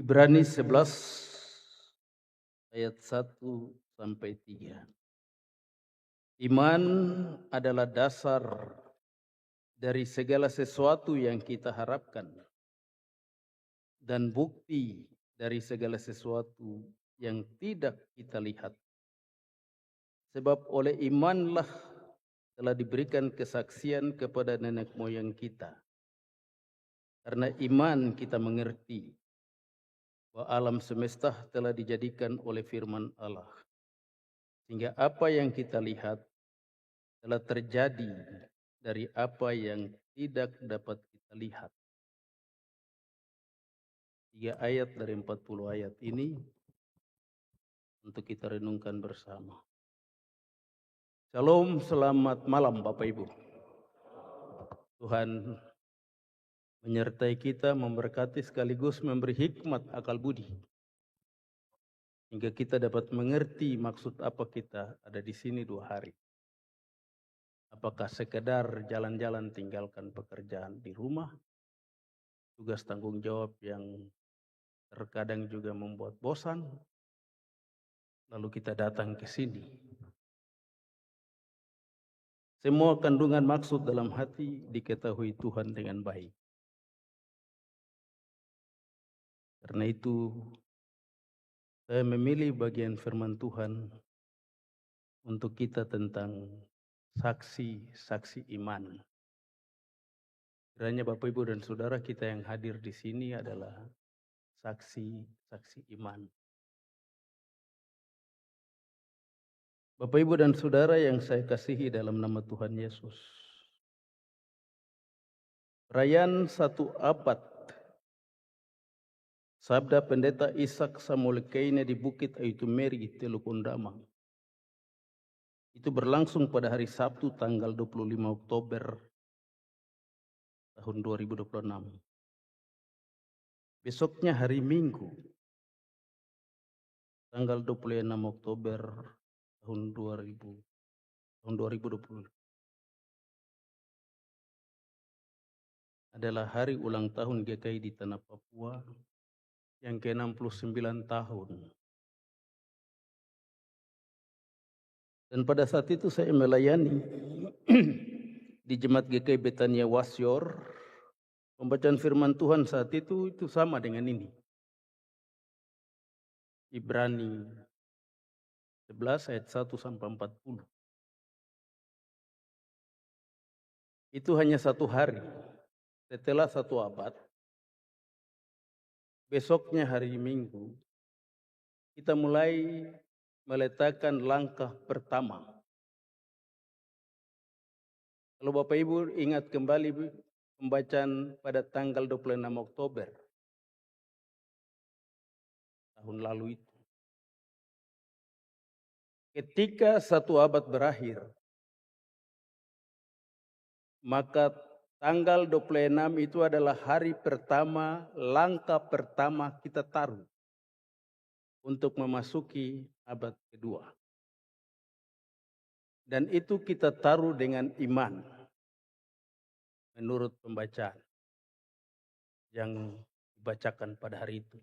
Ibrani 11 ayat 1 sampai 3. Iman adalah dasar dari segala sesuatu yang kita harapkan dan bukti dari segala sesuatu yang tidak kita lihat. Sebab oleh imanlah telah diberikan kesaksian kepada nenek moyang kita. Karena iman kita mengerti bahwa alam semesta telah dijadikan oleh firman Allah. Sehingga apa yang kita lihat telah terjadi dari apa yang tidak dapat kita lihat. 3 ayat dari 40 ayat ini untuk kita renungkan bersama. Shalom, selamat malam Bapak Ibu. Tuhan menyertai kita, memberkati sekaligus memberi hikmat akal budi. Hingga kita dapat mengerti maksud apa kita ada di sini 2 hari. Apakah sekedar jalan-jalan tinggalkan pekerjaan di rumah, tugas tanggung jawab yang terkadang juga membuat bosan, lalu kita datang ke sini. Semua kandungan maksud dalam hati diketahui Tuhan dengan baik. Karena itu, saya memilih bagian firman Tuhan untuk kita tentang saksi-saksi iman. Kiranya Bapak Ibu dan Saudara kita yang hadir di sini adalah saksi-saksi iman. Bapak Ibu dan Saudara yang saya kasihi dalam nama Tuhan Yesus. Perayaan 1 abad Sabda Pendeta Ishak Samuel Keine di Bukit Aitumeri, Teluk Undamang. Itu berlangsung pada hari Sabtu tanggal 25 Oktober tahun 2026. Besoknya hari Minggu tanggal 26 Oktober tahun 2020 adalah hari ulang tahun GKI di Tanah Papua yang ke-69 tahun. Dan pada saat itu saya melayani di Jemaat GKI Betania Wasyor. Pembacaan firman Tuhan saat itu sama dengan ini. Ibrani 11 ayat 1 sampai 40. Itu hanya 1 hari. Setelah 1 abad, besoknya hari Minggu, kita mulai meletakkan langkah pertama. Kalau Bapak Ibu ingat kembali pembacaan pada tanggal 26 Oktober tahun lalu itu. Ketika 1 abad berakhir, maka tanggal 26 itu adalah hari pertama, langkah pertama kita taruh untuk memasuki abad kedua. Dan itu kita taruh dengan iman, menurut pembacaan yang dibacakan pada hari itu.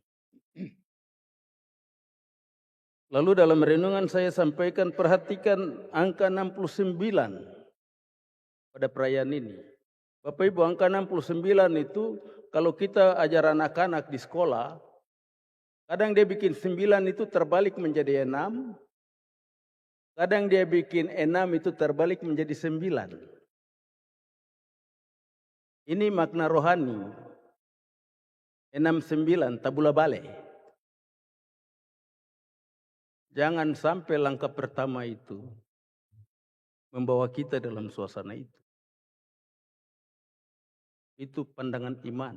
Lalu dalam renungan saya sampaikan, perhatikan angka 69 pada perayaan ini. Bapak Ibu, angka 69 itu kalau kita ajar anak-anak di sekolah, kadang dia bikin 9 itu terbalik menjadi 6. Kadang dia bikin 6 itu terbalik menjadi 9. Ini makna rohani. 69 tabula bale. Jangan sampai langkah pertama itu membawa kita dalam suasana itu. Itu pandangan iman.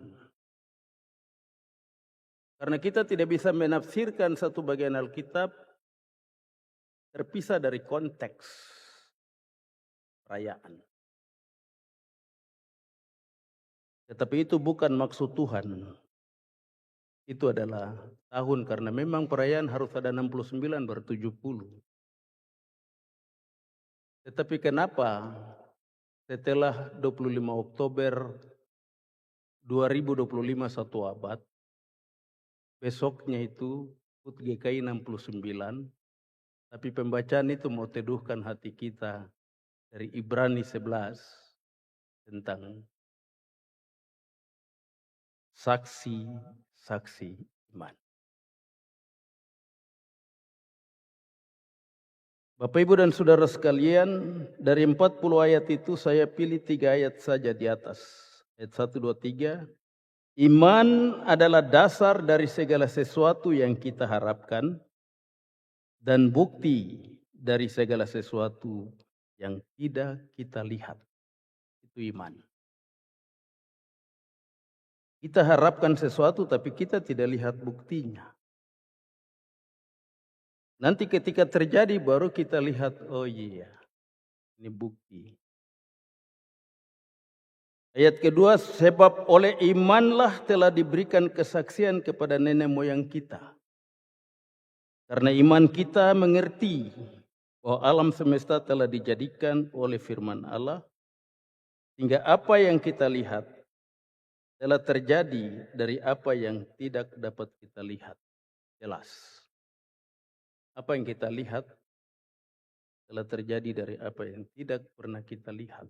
Karena kita tidak bisa menafsirkan satu bagian Alkitab terpisah dari konteks perayaan. Tetapi itu bukan maksud Tuhan. Itu adalah tahun, karena memang perayaan harus ada 69 baru 70. Tetapi kenapa setelah 25 Oktober 2025 1 abad, besoknya itu HUT GKI 69, tapi pembacaan itu mau teduhkan hati kita dari Ibrani 11 tentang saksi-saksi iman. Bapak, Ibu, dan Saudara sekalian, dari 40 ayat itu saya pilih 3 ayat saja di atas. Ayat 1, 2, 3. Iman adalah dasar dari segala sesuatu yang kita harapkan dan bukti dari segala sesuatu yang tidak kita lihat. Itu iman. Kita harapkan sesuatu tapi kita tidak lihat buktinya. Nanti ketika terjadi baru kita lihat, oh iya, ini bukti. Ayat kedua, sebab oleh imanlah telah diberikan kesaksian kepada nenek moyang kita. Karena iman kita mengerti bahwa alam semesta telah dijadikan oleh firman Allah, hingga apa yang kita lihat telah terjadi dari apa yang tidak dapat kita lihat. Jelas. Apa yang kita lihat telah terjadi dari apa yang tidak pernah kita lihat.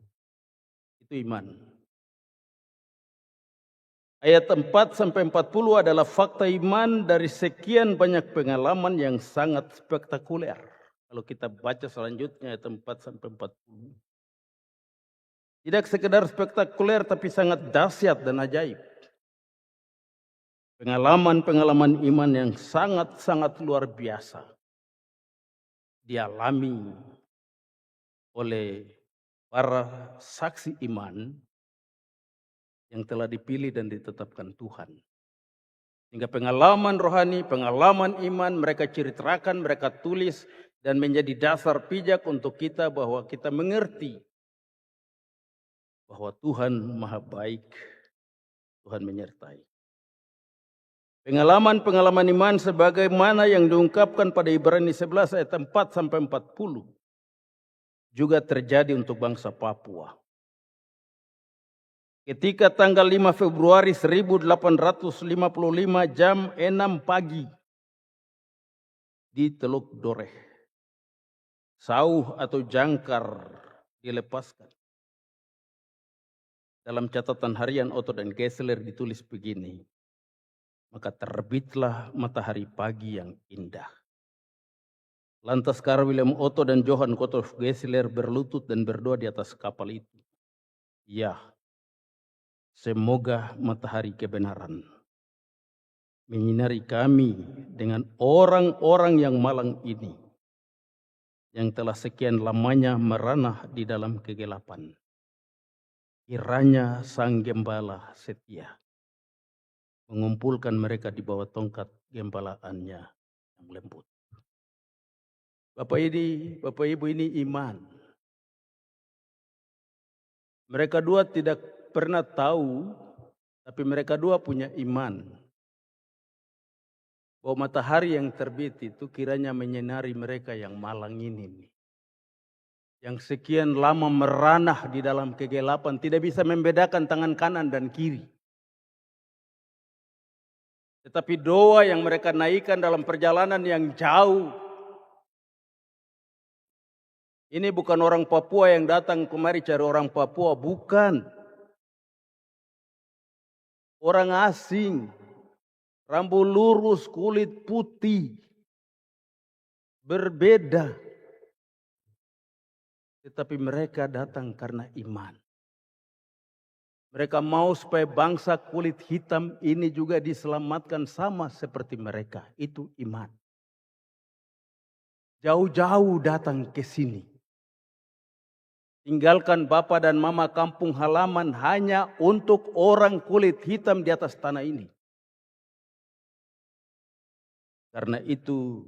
Itu iman. Ayat 4-40 adalah fakta iman dari sekian banyak pengalaman yang sangat spektakuler. Kalau kita baca selanjutnya ayat 4-40. Tidak sekedar spektakuler tapi sangat dahsyat dan ajaib. Pengalaman-pengalaman iman yang sangat-sangat luar biasa dialami oleh para saksi iman yang telah dipilih dan ditetapkan Tuhan. Hingga pengalaman rohani, pengalaman iman mereka ceritakan, mereka tulis dan menjadi dasar pijak untuk kita bahwa kita mengerti bahwa Tuhan Maha Baik, Tuhan menyertai. Pengalaman-pengalaman iman sebagaimana yang diungkapkan pada Ibrani 11 ayat 4-40 juga terjadi untuk bangsa Papua. Ketika tanggal 5 Februari 1855 jam 6 pagi di Teluk Doreh, sauh atau jangkar dilepaskan. Dalam catatan harian Otto dan Geisler ditulis begini, maka terbitlah matahari pagi yang indah. Lantas Karl Wilhelm Otto dan Johann Gottlob Geisler berlutut dan berdoa di atas kapal itu. Ya, semoga matahari kebenaran menyinari kami dengan orang-orang yang malang ini, yang telah sekian lamanya meranah di dalam kegelapan. Kiranya Sang Gembala setia mengumpulkan mereka di bawah tongkat gembalaannya yang lembut. Bapak Ibu, ini iman. Mereka dua tidak pernah tahu, tapi mereka dua punya iman bahwa matahari yang terbit itu kiranya menyinari mereka yang malang ini. Yang sekian lama meranah di dalam kegelapan, tidak bisa membedakan tangan kanan dan kiri. Tetapi doa yang mereka naikkan dalam perjalanan yang jauh. Ini bukan orang Papua yang datang kemari cari orang Papua, bukan. Orang asing, rambut lurus, kulit putih, berbeda. Tetapi mereka datang karena iman. Mereka mau supaya bangsa kulit hitam ini juga diselamatkan sama seperti mereka. Itu iman. Jauh-jauh datang ke sini. Tinggalkan bapak dan mama kampung halaman hanya untuk orang kulit hitam di atas tanah ini. Karena itu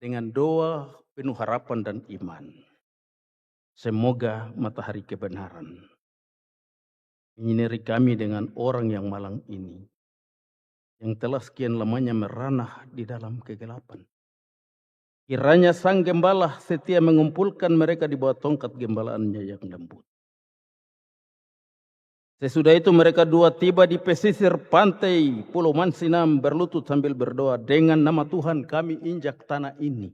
dengan doa penuh harapan dan iman. Semoga matahari kebenaran menyinari kami dengan orang yang malang ini, yang telah sekian lamanya meranah di dalam kegelapan. Kiranya Sang Gembala setia mengumpulkan mereka di bawah tongkat gembalaannya yang lembut. Sesudah itu mereka dua tiba di pesisir pantai Pulau Mansinam berlutut sambil berdoa, dengan nama Tuhan kami injak tanah ini.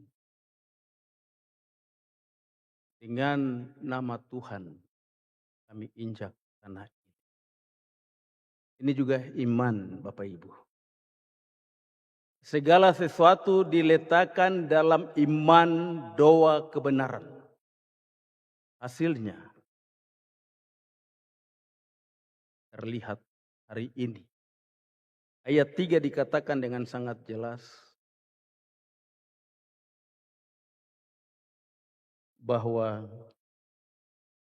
Dengan nama Tuhan kami injak tanah ini. Ini juga iman Bapak Ibu. Segala sesuatu diletakkan dalam iman, doa, kebenaran. Hasilnya terlihat hari ini. Ayat 3 dikatakan dengan sangat jelas bahwa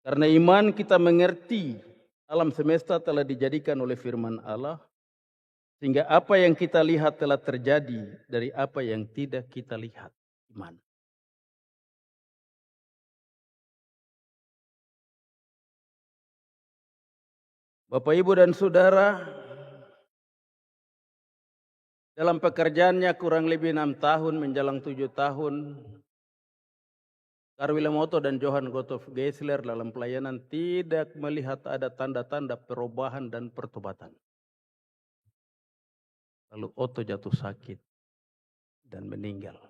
karena iman kita mengerti alam semesta telah dijadikan oleh firman Allah, sehingga apa yang kita lihat telah terjadi dari apa yang tidak kita lihat. Iman. Bapak, Ibu, dan Saudara, dalam pekerjaannya kurang lebih 6 tahun menjelang 7 tahun, Karl Wilhelm Otto dan Johann Gottlob Geisler dalam pelayanan tidak melihat ada tanda-tanda perubahan dan pertobatan. Lalu Otto jatuh sakit dan meninggal.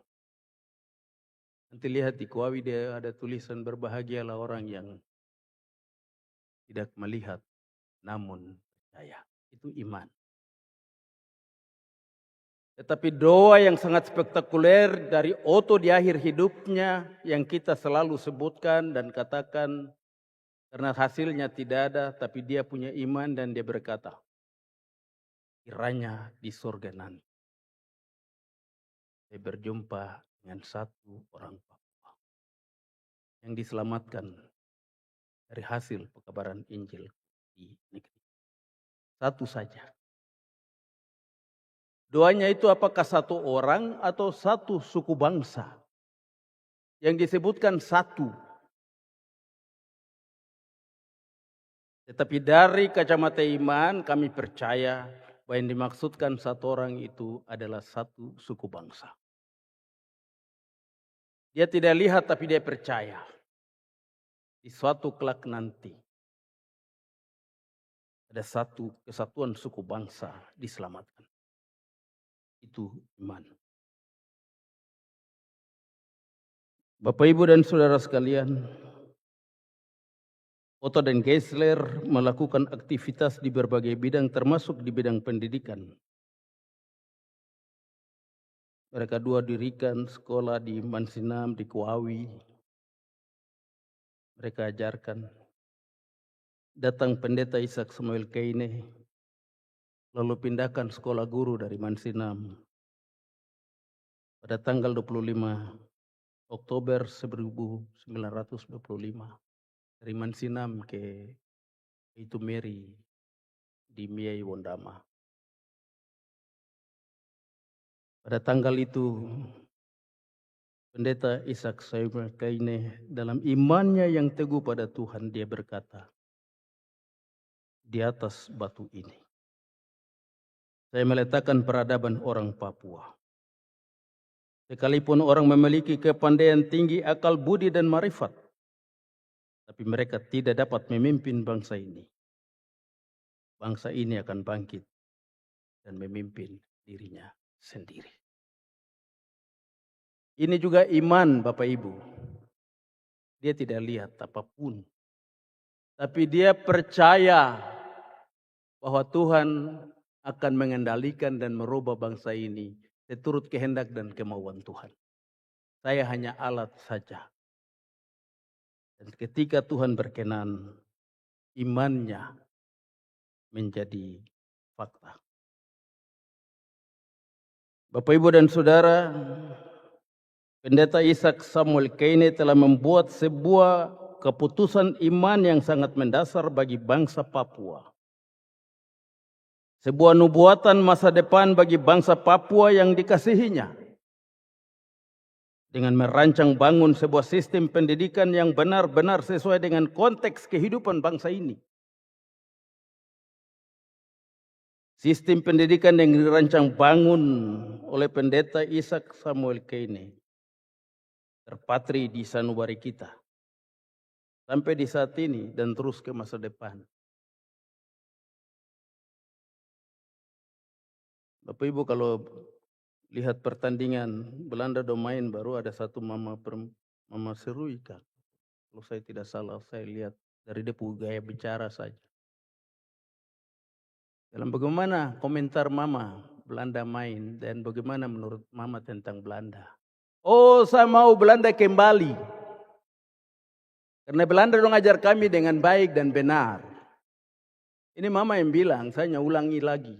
Nanti lihat di Kuawi dia ada tulisan, berbahagialah orang yang tidak melihat namun percaya. Itu iman. Tetapi doa yang sangat spektakuler dari Otto di akhir hidupnya yang kita selalu sebutkan dan katakan, karena hasilnya tidak ada, tapi dia punya iman dan dia berkata, kiranya di surga nanti saya berjumpa dengan satu orang Papua yang diselamatkan dari hasil pekabaran Injil di negeri. Satu saja. Doanya itu apakah satu orang atau satu suku bangsa? Yang disebutkan satu. Tetapi dari kacamata iman kami percaya bahwa yang dimaksudkan satu orang itu adalah satu suku bangsa. Dia tidak lihat tapi dia percaya. Di suatu kelak nanti ada satu kesatuan suku bangsa diselamatkan. Itu iman. Bapak, Ibu, dan Saudara sekalian, Otto dan Geisler melakukan aktivitas di berbagai bidang termasuk di bidang pendidikan. Mereka dua dirikan sekolah di Mansinam, di Kuawi. Mereka ajarkan. Datang pendeta Ishak Samuel Keine, lalu pindahkan sekolah guru dari Mansinam. Pada tanggal 25 Oktober 1925 dari Mansinam ke Itu Mary di Miai Wondama. Pada tanggal itu pendeta Ishak Samuel Keine dalam imannya yang teguh pada Tuhan, dia berkata, di atas batu ini saya meletakkan peradaban orang Papua. Sekalipun orang memiliki kepandaian tinggi, akal budi dan marifat, tapi mereka tidak dapat memimpin bangsa ini. Bangsa ini akan bangkit dan memimpin dirinya sendiri. Ini juga iman Bapak Ibu. Dia tidak lihat apapun, tapi dia percaya bahwa Tuhan akan mengendalikan dan merubah bangsa ini seturut kehendak dan kemauan Tuhan. Saya hanya alat saja. Dan ketika Tuhan berkenan, imannya menjadi fakta. Bapak, Ibu, dan Saudara, pendeta Ishak Samuel Keine telah membuat sebuah keputusan iman yang sangat mendasar bagi bangsa Papua. Sebuah nubuatan masa depan bagi bangsa Papua yang dikasihinya. Dengan merancang bangun sebuah sistem pendidikan yang benar-benar sesuai dengan konteks kehidupan bangsa ini. Sistem pendidikan yang dirancang bangun oleh pendeta Ishak Samuel Keine terpatri di sanubari kita sampai di saat ini dan terus ke masa depan. Bapak Ibu kalau lihat pertandingan Belanda domain baru ada satu Mama Seruika. Kalau saya tidak salah, saya lihat dari dia punya gaya bicara saja. Dalam bagaimana komentar Mama Belanda main dan bagaimana menurut Mama tentang Belanda. Oh, saya mau Belanda kembali. Karena Belanda dong ajar kami dengan baik dan benar. Ini Mama yang bilang, saya ulangi lagi.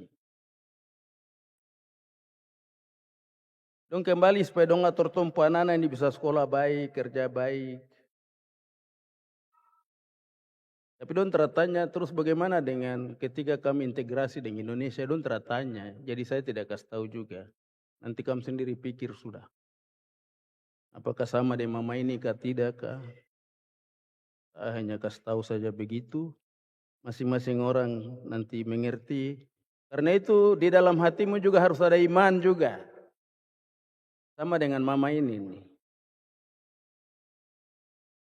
Dong kembali supaya dong atur tumpu anak-anak ini bisa sekolah baik, kerja baik. Tapi dong teratanya terus bagaimana dengan ketika kami integrasi dengan Indonesia, dong teratanya. Jadi saya tidak kasih tahu juga. Nanti kamu sendiri pikir sudah. Apakah sama dengan Mama ini kah tidak kah? Saya hanya kasih tahu saja begitu. Masing-masing orang nanti mengerti. Karena itu di dalam hatimu juga harus ada iman juga. Sama dengan Mama ini nih.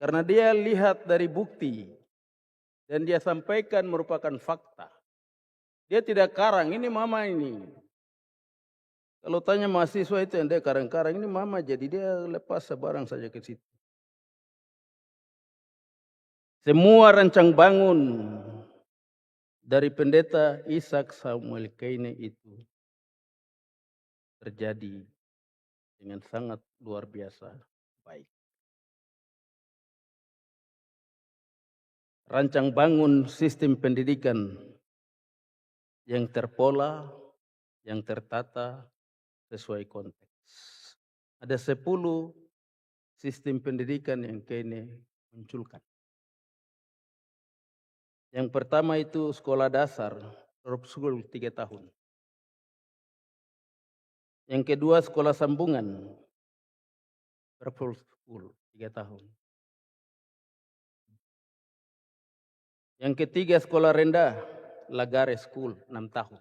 Karena dia lihat dari bukti dan dia sampaikan merupakan fakta. Dia tidak karang, ini Mama ini. Kalau tanya mahasiswa itu yang dia karang-karang, ini Mama, jadi dia lepas sebarang saja ke situ. Semua rancang bangun dari pendeta Ishak Samuel Kaine itu terjadi dengan sangat luar biasa baik. Rancang bangun sistem pendidikan yang terpola, yang tertata sesuai konteks. Ada 10 sistem pendidikan yang Kaine munculkan. Yang pertama itu sekolah dasar, drop school 3 tahun. Yang kedua sekolah sambungan, purple school 3 tahun. Yang ketiga sekolah rendah, Lagare School 6 tahun.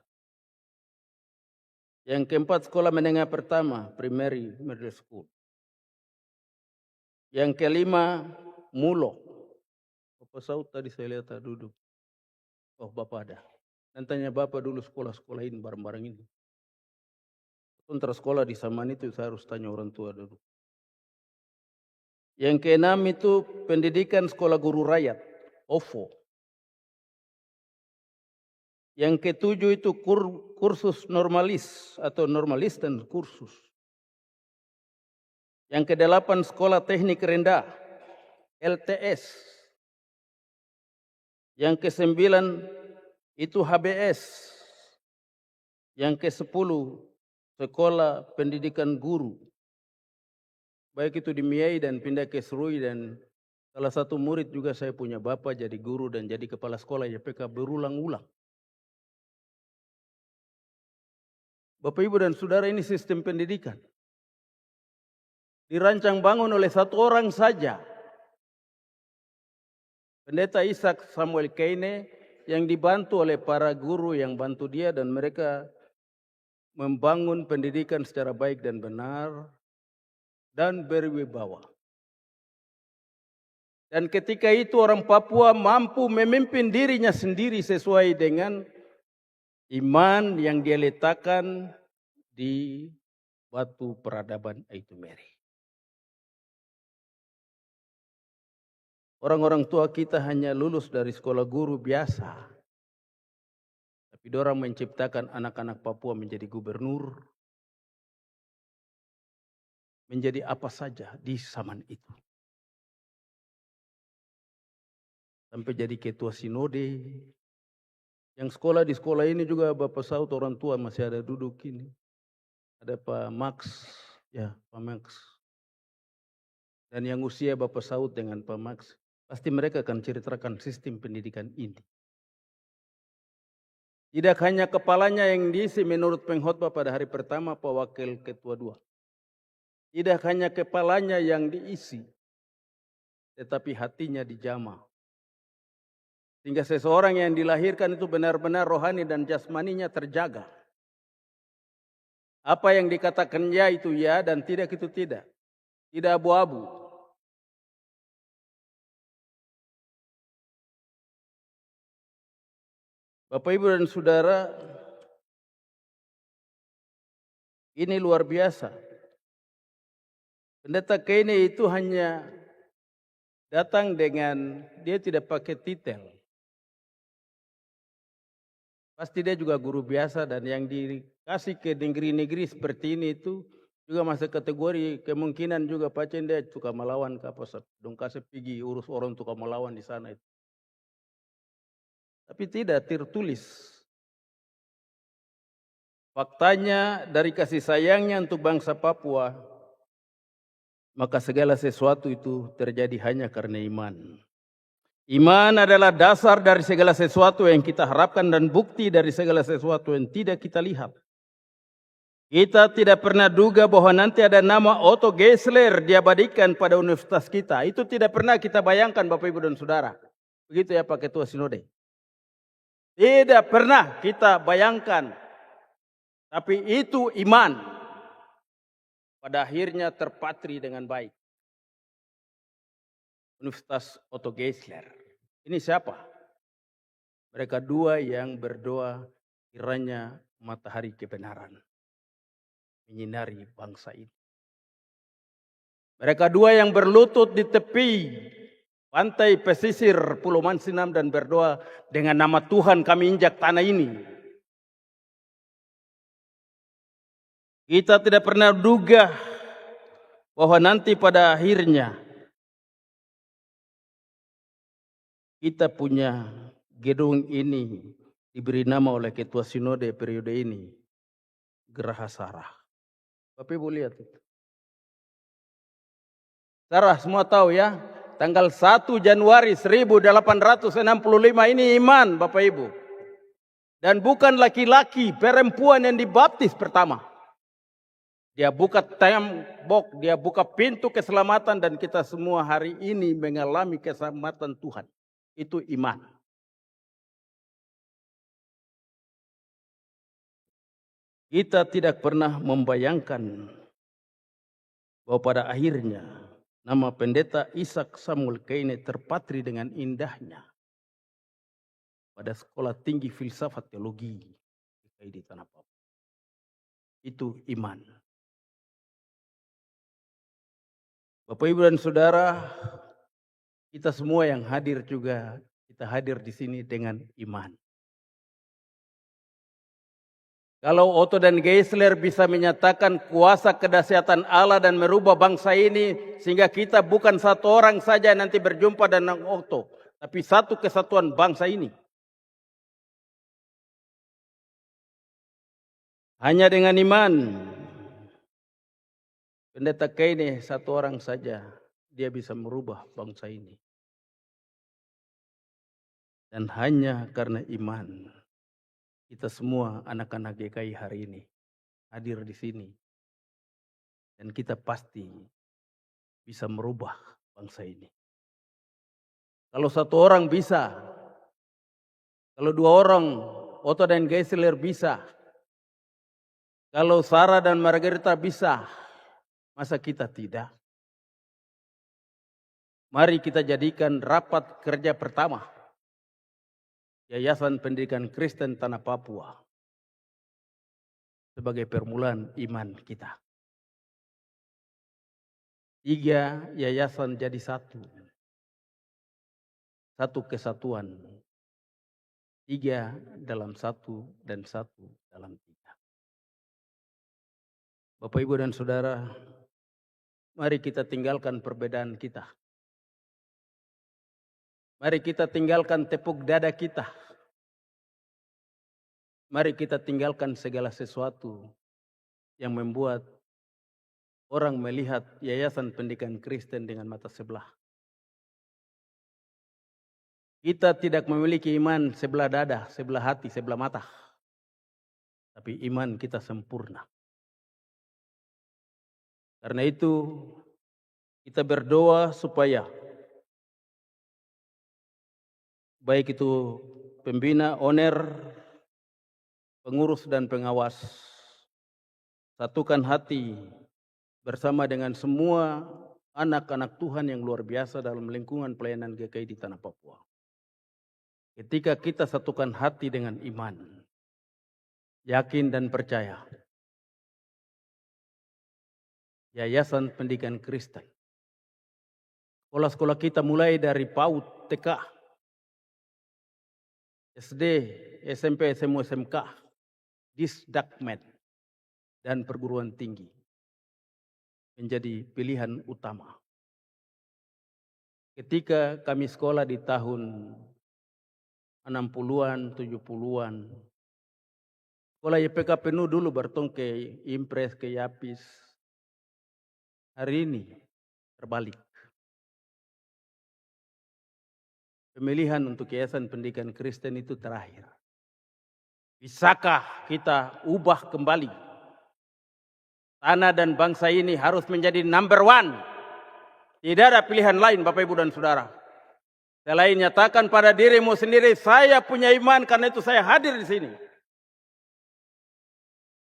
Yang keempat sekolah menengah pertama, primary middle school. Yang kelima Mulo. Bapak Saud tadi saya lihat duduk. Oh Bapak ada. Dan tanya Bapak dulu sekolah-sekolah ini bareng-bareng ini. Untuk sekolah di Saman itu saya harus tanya orang tua dulu. Yang keenam itu pendidikan sekolah guru rakyat, OVO. Yang ketujuh itu kursus normalis atau normalis dan kursus. Yang kedelapan sekolah teknik rendah, LTS. Yang kesembilan itu HBS. Yang kesepuluh sekolah pendidikan guru. Baik itu di Miai dan pindah ke Serui, dan salah satu murid juga saya punya bapak jadi guru dan jadi kepala sekolah YPK berulang-ulang. Bapak Ibu dan Saudara, ini sistem pendidikan dirancang bangun oleh satu orang saja. Pendeta Ishak Samuel Kaine yang dibantu oleh para guru yang bantu dia, dan mereka membangun pendidikan secara baik dan benar dan berwibawa. Dan ketika itu orang Papua mampu memimpin dirinya sendiri sesuai dengan iman yang dia letakkan di batu peradaban Aitumeri. Orang-orang tua kita hanya lulus dari sekolah guru biasa. Tapi dorang menciptakan anak-anak Papua menjadi gubernur, menjadi apa saja di zaman itu. Sampai jadi ketua sinode. Yang sekolah di sekolah ini juga Bapak Saud orang tua masih ada duduk ini. Ada Pak Max, ya Pak Max. Dan yang usia Bapak Saud dengan Pak Max, pasti mereka akan ceritakan sistem pendidikan ini. Tidak hanya kepalanya yang diisi menurut pengkhotbah pada hari pertama Pak Wakil Ketua 2. Tidak hanya kepalanya yang diisi, tetapi hatinya dijamah. Sehingga seseorang yang dilahirkan itu benar-benar rohani dan jasmaninya terjaga. Apa yang dikatakan ya itu ya dan tidak itu tidak. Tidak abu-abu. Bapak Ibu dan Saudara, Ini luar biasa. Pendeta Kene itu hanya datang dengan, dia tidak pakai titel. Pasti dia juga guru biasa, dan yang dikasih ke negeri-negeri seperti ini itu juga masuk kategori kemungkinan juga pacen dia suka melawan ke apa, dong kasih pergi urus orang suka melawan di sana itu. Tapi tidak tertulis. Faktanya dari kasih sayangnya untuk bangsa Papua, maka segala sesuatu itu terjadi hanya karena iman. Iman adalah dasar dari segala sesuatu yang kita harapkan dan bukti dari segala sesuatu yang tidak kita lihat. Kita tidak pernah duga bahwa nanti ada nama Otto Geisler diabadikan pada universitas kita. Itu tidak pernah kita bayangkan, Bapak Ibu dan Saudara. Begitu ya Pak Ketua Sinode. Tidak pernah kita bayangkan. Tapi itu iman. Pada akhirnya terpatri dengan baik. Universitas Otto Geisler. Ini siapa? Mereka dua yang berdoa kiranya matahari kebenaran menyinari bangsa ini. Mereka dua yang berlutut di tepi pantai pesisir Pulau Mansinam dan berdoa, dengan nama Tuhan kami injak tanah ini. Kita tidak pernah duga bahwa nanti pada akhirnya kita punya gedung ini diberi nama oleh Ketua Sinode periode ini, Geraha Sarah. Bapak Ibu lihat itu. Sarah semua tahu ya, tanggal 1 Januari 1865 ini iman Bapak Ibu. Dan bukan laki-laki, perempuan yang dibaptis pertama. Dia buka tembok, dia buka pintu keselamatan, dan kita semua hari ini mengalami keselamatan Tuhan. Itu iman. Kita tidak pernah membayangkan bahwa pada akhirnya nama Pendeta Ishak Samuel Kene terpatri dengan indahnya pada Sekolah Tinggi Filsafat Teologi di Tanah Papua. Itu iman. Bapak Ibu dan Saudara, kita semua yang hadir juga, kita hadir di sini dengan iman. Kalau Otto dan Geisler bisa menyatakan kuasa kedahsyatan Allah dan merubah bangsa ini, sehingga kita bukan satu orang saja nanti berjumpa dengan Otto, tapi satu kesatuan bangsa ini. Hanya dengan iman, Pendeta Kene satu orang saja, dia bisa merubah bangsa ini. Dan hanya karena iman, kita semua anak-anak GKI hari ini hadir di sini. Dan kita pasti bisa merubah bangsa ini. Kalau satu orang bisa, kalau dua orang, Otto dan Geisler bisa, kalau Sarah dan Margarita bisa, masa kita tidak? Mari kita jadikan rapat kerja pertama Yayasan Pendidikan Kristen Tanah Papua sebagai permulaan iman kita. 3 yayasan jadi satu. Satu kesatuan. 3 dalam satu dan satu dalam 3. Bapak Ibu dan Saudara, mari kita tinggalkan perbedaan kita. Mari kita tinggalkan tepuk dada kita. Mari kita tinggalkan segala sesuatu yang membuat orang melihat Yayasan Pendidikan Kristen dengan mata sebelah. Kita tidak memiliki iman sebelah dada, sebelah hati, sebelah mata. Tapi iman kita sempurna. Karena itu kita berdoa supaya baik itu pembina, owner, pengurus dan pengawas, satukan hati bersama dengan semua anak-anak Tuhan yang luar biasa dalam lingkungan pelayanan GKI di Tanah Papua. Ketika kita satukan hati dengan iman, yakin dan percaya, Yayasan Pendidikan Kristen. Sekolah-sekolah kita mulai dari PAUD, TK, SD, SMP, SMU, SMK, Disdakmed, dan perguruan tinggi menjadi pilihan utama. Ketika kami sekolah di tahun 60-an, 70-an, sekolah YPK penuh dulu bertong ke Impres, ke Yapis. Hari ini terbalik. Pemilihan untuk Yayasan Pendidikan Kristen itu terakhir. Bisakah kita ubah kembali? Tanah dan bangsa ini harus menjadi number one. Tidak ada pilihan lain Bapak Ibu dan Saudara. Selain nyatakan pada dirimu sendiri, saya punya iman karena itu saya hadir di sini.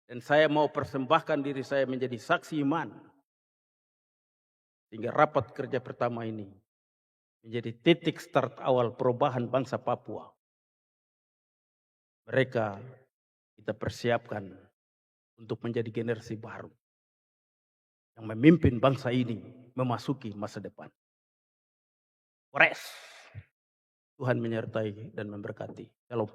Dan saya mau persembahkan diri saya menjadi saksi iman. Sehingga rapat kerja pertama ini menjadi titik start awal perubahan bangsa Papua. Mereka kita persiapkan untuk menjadi generasi baru yang memimpin bangsa ini memasuki masa depan. Kores. Tuhan menyertai dan memberkati. Shalom.